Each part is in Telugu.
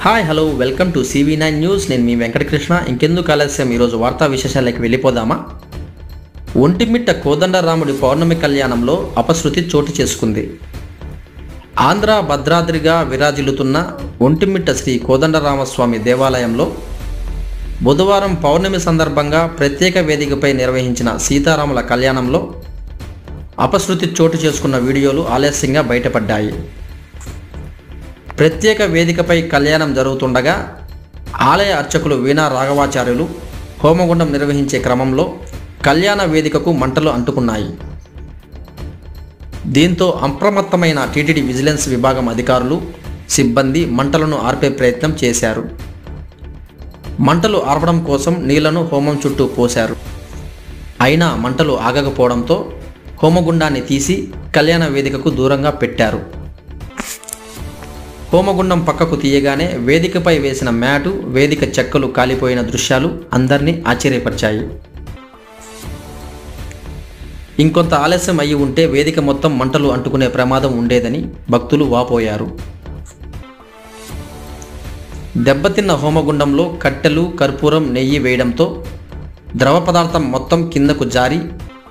Hi hello welcome to CV9 news. నేను మీ వెంకటకృష్ణ. ఇంకెందుకు ఆలస్యం, ఈరోజు వార్తా విశేషాలకు వెళ్ళిపోదామా? ఒంటిమిట్ట కోదండరాముడి పౌర్ణమి కళ్యాణంలో అపశృతి చోటు చేసుకుంది. ఆంధ్ర భద్రాద్రిగా విరాజిల్లుతున్న ఒంటిమిట్ట శ్రీ కోదండరామస్వామి దేవాలయంలో బుధవారం పౌర్ణమి సందర్భంగా ప్రత్యేక వేదికపై నిర్వహించిన సీతారాముల కళ్యాణంలో అపశృతి చోటు చేసుకున్న వీడియోలు ఆలస్యంగా బయటపడ్డాయి. ప్రత్యేక వేదికపై కళ్యాణం జరుగుతుండగా ఆలయ అర్చకులు వీణా రాఘవాచార్యులు హోమగుండం నిర్వహించే క్రమంలో కళ్యాణ వేదికకు మంటలు అంటుకున్నాయి. దీంతో అప్రమత్తమైన టీటీడీ విజిలెన్స్ విభాగం అధికారులు, సిబ్బంది మంటలను ఆర్పే ప్రయత్నం చేశారు. మంటలు ఆర్పడం కోసం నీళ్లను హోమం చుట్టూ పోశారు. అయినా మంటలు ఆగకపోవడంతో హోమగుండాన్ని తీసి కళ్యాణ వేదికకు దూరంగా పెట్టారు. హోమగుండం పక్కకు తీయగానే వేదికపై వేసిన మ్యాటు, వేదిక చెక్కలు కాలిపోయిన దృశ్యాలు అందరినీ ఆశ్చర్యపరిచాయి. ఇంకొంత ఆలస్యం అయ్యి ఉంటే వేదిక మొత్తం మంటలు అంటుకునే ప్రమాదం ఉండేదని భక్తులు వాపోయారు. దెబ్బతిన్న హోమగుండంలో కట్టెలు, కర్పూరం, నెయ్యి వేయడంతో ద్రవ పదార్థం మొత్తం కిందకు జారి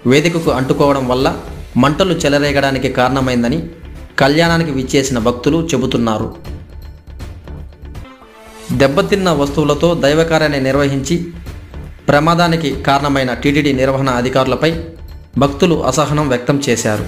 వేదికకు అంటుకోవడం వల్ల మంటలు చెలరేగడానికి కారణమైందని కళ్యాణానికి విచ్చేసిన భక్తులు చెబుతున్నారు. దెబ్బతిన్న వస్తువులతో దైవకార్యాన్ని నిర్వహించి ప్రమాదానికి కారణమైన టీటీడీ నిర్వహణ అధికారులపై భక్తులు అసహనం వ్యక్తం చేశారు.